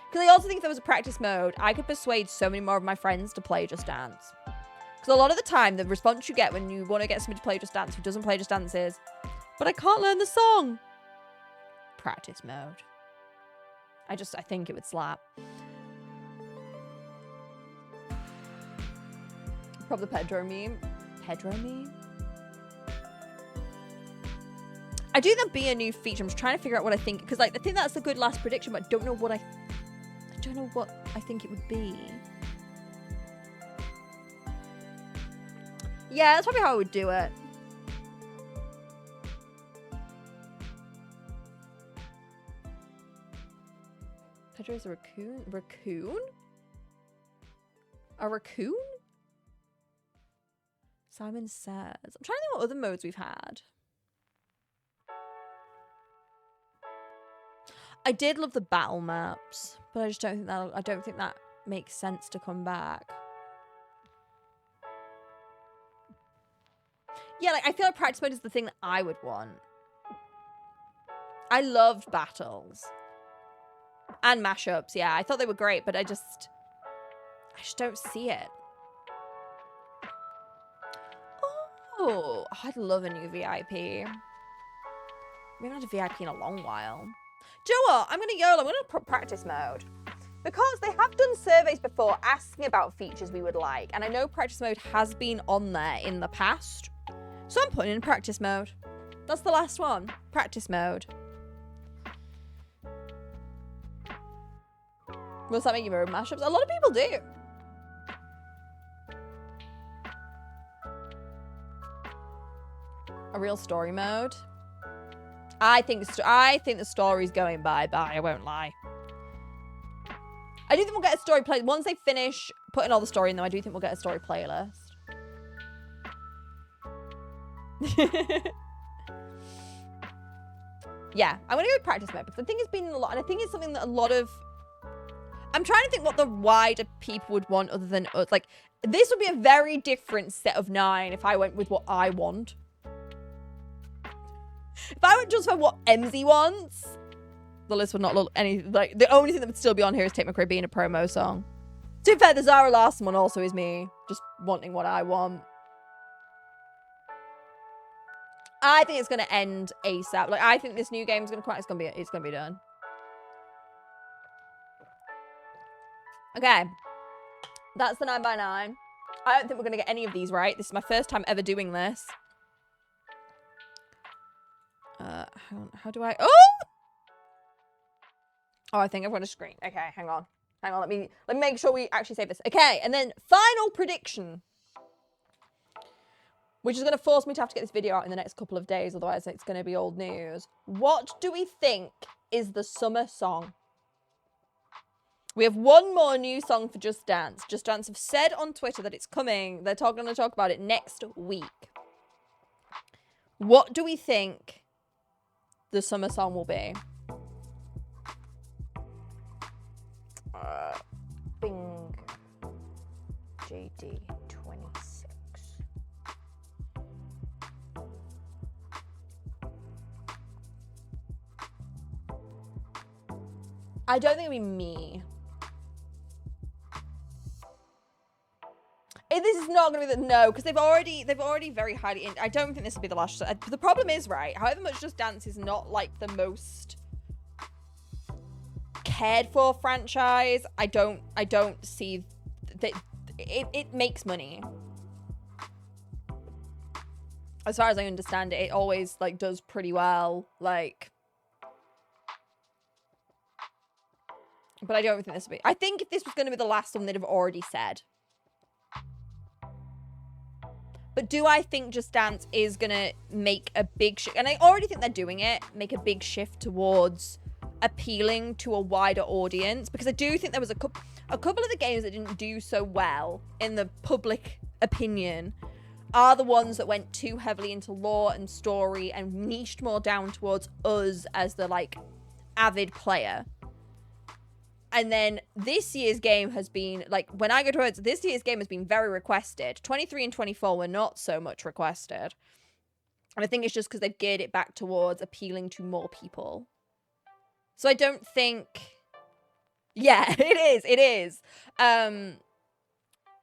Because I also think if there was a practice mode, I could persuade so many more of my friends to play Just Dance. Because a lot of the time, the response you get when you want to get somebody to play Just Dance who doesn't play Just Dance is, but I can't learn the song. Practice mode. I think it would slap. Probably Pedro meme. Pedro meme? I do think there'll be a new feature. I'm just trying to figure out what I think. Because, like, I think that's a good last prediction, but I don't know what I think it would be. Yeah, that's probably how I would do it. Pedro's a raccoon? Raccoon? A raccoon? Simon says. I'm trying to think what other modes we've had. I did love the battle maps, but I just don't think that makes sense to come back. Yeah, like, I feel like practice mode is the thing that I would want. I loved battles. And mashups, yeah. I thought they were great, but I just don't see it. Oh, I'd love a new VIP. We haven't had a VIP in a long while. Do you know what? I'm going to YOLO. I'm going to put practice mode. Because they have done surveys before asking about features we would like. And I know practice mode has been on there in the past. So I'm putting in practice mode. That's the last one. Practice mode. Will that make you mirror mashups? A lot of people do. A real story mode. I think the story's going bye-bye, I won't lie. I do think we'll get a story play. Once they finish putting all the story in, though, I do think we'll get a story playlist. Yeah, I'm going to go with practice mode because I think it's been a lot, and I think it's something that a lot of... I'm trying to think what the wider people would want other than us. Like, this would be a very different set of 9 if I went with what I want. If I went just for what MZ wants, the list would not look any... Like, the only thing that would still be on here is Tate McRae being a promo song. To be fair, the Zara Larson one also is me just wanting what I want. I think it's going to end ASAP. Like, I think this new game is going to come out. It's going to be done. Okay. That's the 9x9. I don't think we're going to get any of these right. This is my first time ever doing this. Hang on. How do I... Oh! Oh, I think I've got a screen. Okay, hang on. Hang on. Let me make sure we actually save this. Okay, and then final prediction. Which is going to force me to have to get this video out in the next couple of days. Otherwise, it's going to be old news. What do we think is the summer song? We have one more new song for Just Dance. Just Dance have said on Twitter that it's coming. They're going to talk about it next week. What do we think the summer song will be? Bing. JD 26. I don't think it'll be me. This is not going to be the no, because they've already very highly. I don't think this will be the last. The problem is, right, however much Just Dance is not like the most cared for franchise, I don't see that it makes money. As far as I understand it, it always like does pretty well, like. But I don't think this will be. I think if this was going to be the last one, they'd have already said. But do I think Just Dance is going to make a big shift? And I already think they're doing it. Make a big shift towards appealing to a wider audience. Because I do think there was a couple of the games that didn't do so well in the public opinion are the ones that went too heavily into lore and story and niched more down towards us as the, like, avid player. And then this year's game has been, like, when I go towards, this year's game has been very requested. 23 and 24 were not so much requested. And I think it's just because they've geared it back towards appealing to more people. So I don't think... Yeah, it is.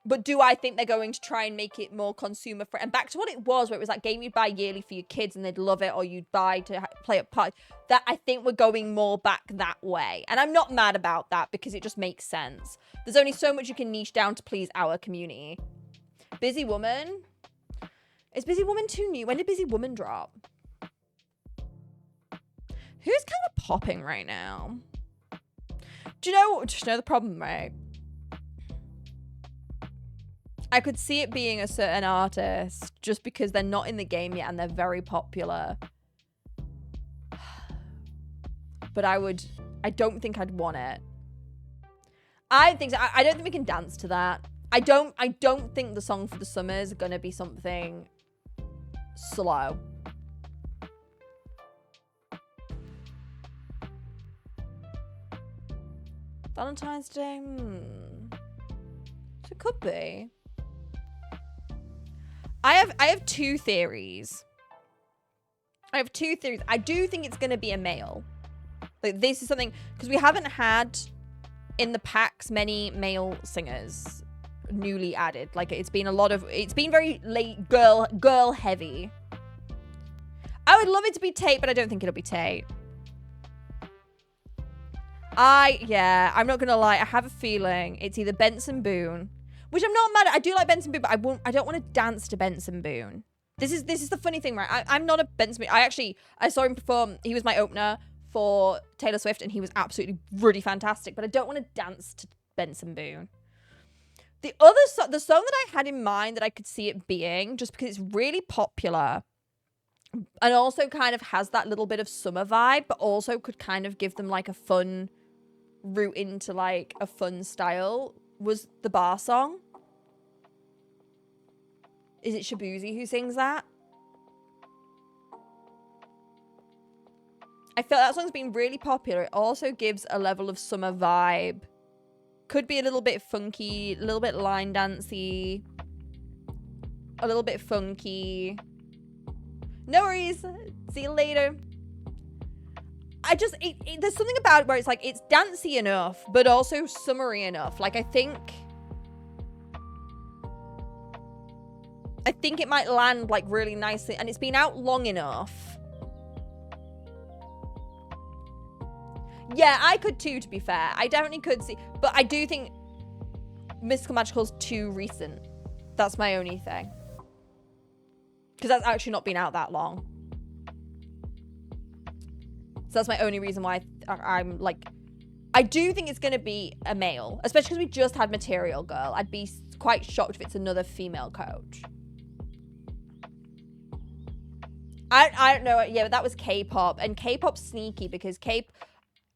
But do I think they're going to try and make it more consumer friendly? And back to what it was, where it was like game you'd buy yearly for your kids and they'd love it, or you'd buy to play at parties. That I think we're going more back that way. And I'm not mad about that because it just makes sense. There's only so much you can niche down to please our community. Busy Woman? Is Busy Woman too new? When did Busy Woman drop? Who's kind of popping right now? Do you know the problem, right? I could see it being a certain artist just because they're not in the game yet and they're very popular. But I don't think I'd want it. I think so. I don't think we can dance to that. I don't think the song for the summer is going to be something slow. Valentine's Day? So it could be. I have two theories. I do think it's going to be a male. Like, this is something... Because we haven't had, in the packs, many male singers newly added. Like, it's been a lot of... It's been very late girl heavy. I would love it to be Tate, but I don't think it'll be Tate. I'm not gonna lie. I have a feeling it's either Benson Boone, which I'm not mad at. I do like Benson Boone, but I don't want to dance to Benson Boone. This is the funny thing, right? I'm not a Benson Boone. I saw him perform. He was my opener for Taylor Swift, and he was absolutely really fantastic. But I don't want to dance to Benson Boone. The song that I had in mind that I could see it being, just because it's really popular, and also kind of has that little bit of summer vibe, but also could kind of give them like a fun route into like a fun style, was the bar song. Is it Shabuzi who sings that? I feel that song's been really popular. It also gives a level of summer vibe. Could be a little bit funky, a little bit line dancey, a little bit funky. No worries. See you later. There's something about it where it's like, it's dancey enough, but also summery enough. Like, I think it might land like really nicely, and it's been out long enough. Yeah, I could too, to be fair. I definitely could see, but I do think Mystical Magical's too recent. That's my only thing. Because that's actually not been out that long. So that's my only reason why I'm like, I do think it's going to be a male, especially because we just had Material Girl. I'd be quite shocked if it's another female coach. I don't know. Yeah, but that was K-pop, and K-pop's sneaky because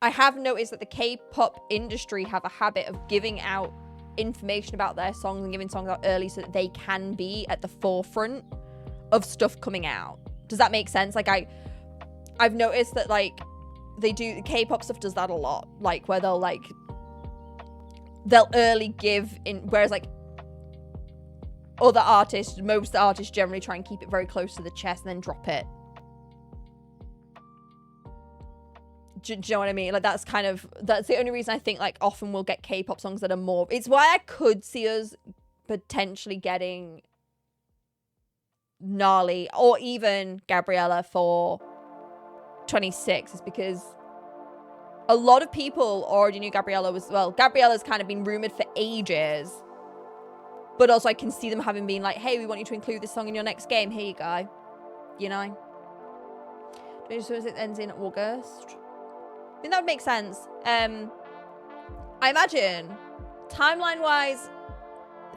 I have noticed that the K-pop industry have a habit of giving out information about their songs and giving songs out early so that they can be at the forefront of stuff coming out. Does that make sense? Like, I've noticed that, like, K-pop stuff does that a lot. Like, where they'll early give in, whereas, like, most artists generally try and keep it very close to the chest and then drop it. Do you know what I mean? Like, that's the only reason I think, like, often we'll get K-pop songs that are more, it's why I could see us potentially getting Gnarly or even Gabriella for 26, is because a lot of people already knew Gabriella's kind of been rumored for ages, but also I can see them having been like, hey, we want you to include this song in your next game, here you go, you know. It ends in August. I think that would make sense. I imagine timeline wise,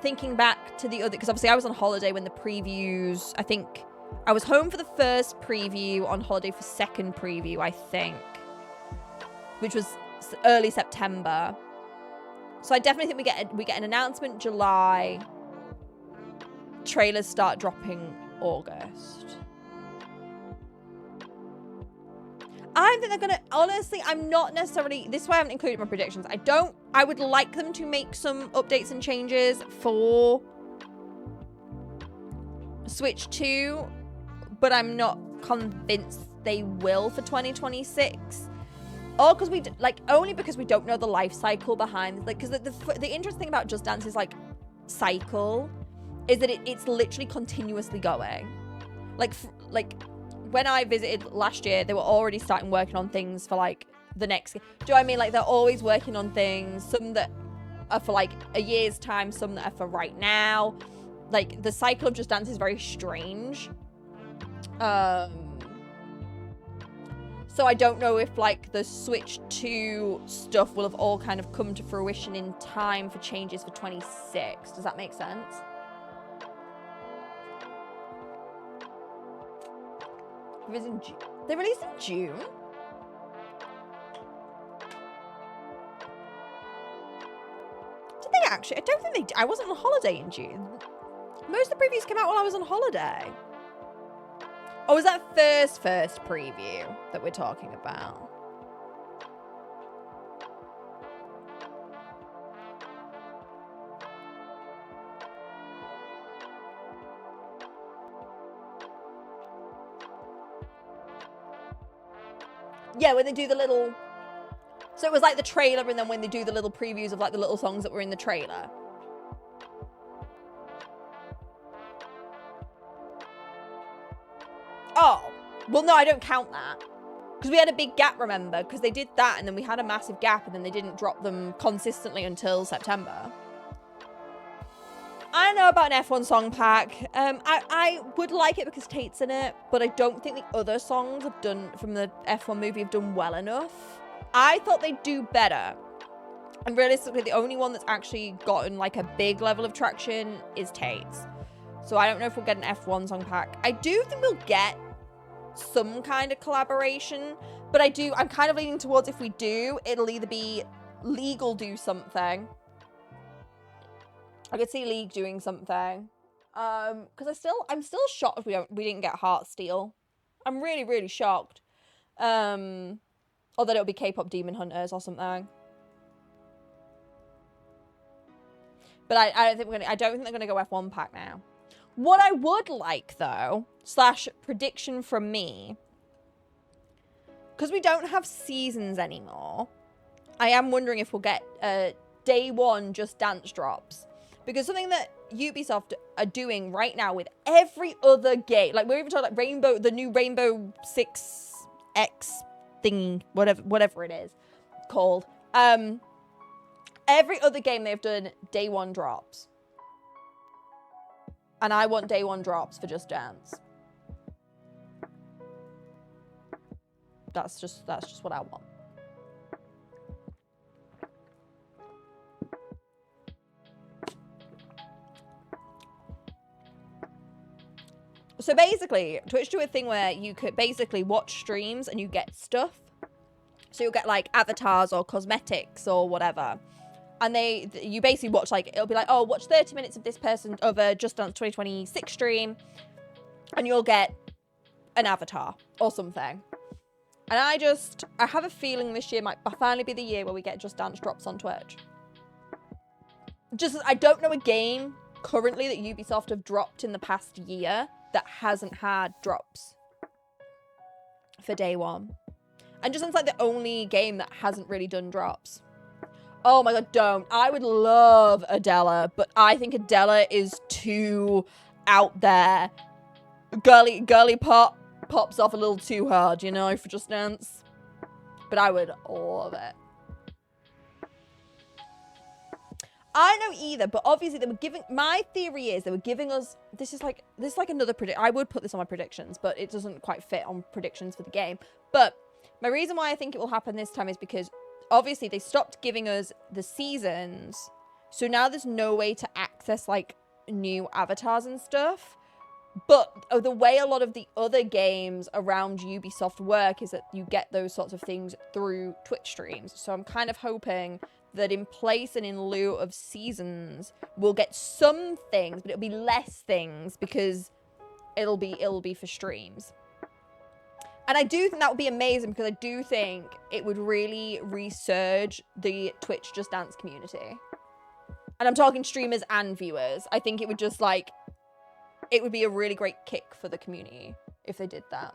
thinking back to the other, because obviously I was on holiday when the previews, I think I was home for the first preview, on holiday for second preview, I think, which was early September. So I definitely think we get an announcement July, trailers start dropping August. I don't think they're gonna, honestly, I'm not necessarily, this is why I haven't included my predictions. I would like them to make some updates and changes for Switch 2, but I'm not convinced they will for 2026. Or because only because we don't know the life cycle behind, like, because the interesting thing about Just Dance's, like, cycle is that it's literally continuously going. Like, when I visited last year, they were already starting working on things for, like, the next... Do you know what I mean? Like, they're always working on things. Some that are for, like, a year's time. Some that are for right now. Like, the cycle of Just Dance is very strange. So I don't know if, like, the Switch 2 stuff will have all kind of come to fruition in time for changes for 26. Does that make sense? They released in June? Did they actually? I don't think they did. I wasn't on holiday in June. Most of the previews came out while I was on holiday. Oh, was that first preview that we're talking about? Yeah, when they do the little... So it was like the trailer, and then when they do the little previews of, like, the little songs that were in the trailer. Oh. Well, no, I don't count that. Because we had a big gap, remember? Because they did that, and then we had a massive gap, and then they didn't drop them consistently until September. I know about an F1 song pack. I would like it because Tate's in it, but I don't think the other songs have done from the F1 movie have done well enough. I thought they'd do better. And realistically, the only one that's actually gotten like a big level of traction is Tate's. So I don't know if we'll get an F1 song pack. I do think we'll get some kind of collaboration, but I'm kind of leaning towards if we do, it'll either be League will do something. I could see League doing something. Because I'm still shocked we didn't get Heartsteel. I'm really, really shocked. Or that it'll be K-pop Demon Hunters or something. But I don't think they're gonna go F1 pack now. What I would like though, / prediction from me, because we don't have seasons anymore, I am wondering if we'll get day one Just Dance drops. Because something that Ubisoft are doing right now with every other game, like we're even talking like the new Rainbow 6X thing, whatever it is called. Every other game they've done day one drops. And I want day one drops for Just Dance. That's just what I want. So basically, Twitch do a thing where you could basically watch streams and you get stuff. So you'll get like avatars or cosmetics or whatever. And you basically watch, like, it'll be like, oh, watch 30 minutes of this person of a Just Dance 2026 stream, and you'll get an avatar or something. And I have a feeling this year might finally be the year where we get Just Dance drops on Twitch. I don't know a game currently that Ubisoft have dropped in the past year that hasn't had drops for day one. And Just Dance like the only game that hasn't really done drops. Oh my god, don't. I would love Adela, but I think Adela is too out there. Girly pops off a little too hard, you know, for Just Dance. But I would love it. I don't know either, but obviously they were giving, my theory is they were giving us, this is like another prediction. I would put this on my predictions, but it doesn't quite fit on predictions for the game. But my reason why I think it will happen this time is because obviously they stopped giving us the seasons, so now there's no way to access like new avatars and stuff. But the way a lot of the other games around Ubisoft work is that you get those sorts of things through Twitch streams. So I'm kind of hoping that in place and in lieu of seasons, we'll get some things, but it'll be less things because it'll be for streams. And I do think that would be amazing because I do think it would really resurge the Twitch Just Dance community. And I'm talking streamers and viewers. I think it would just like, it would be a really great kick for the community if they did that.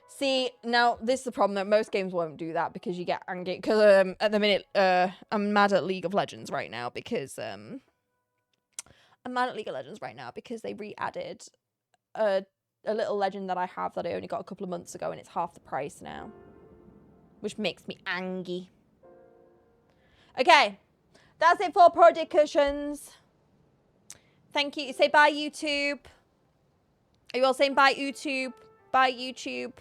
See, now this is the problem that most games won't do that because you get angry. Because at the minute, I'm mad at League of Legends right now because they re-added a little legend that I have that I only got a couple of months ago, and it's half the price now, which makes me angry. Okay, that's it for predictions. Thank you. Say bye, YouTube. Are you all saying bye, YouTube? Bye, YouTube.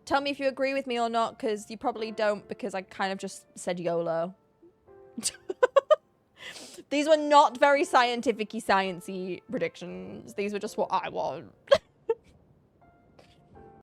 Tell me if you agree with me or not, because you probably don't, because I kind of just said YOLO. These were not very scientific-y, science-y predictions. These were just what I want.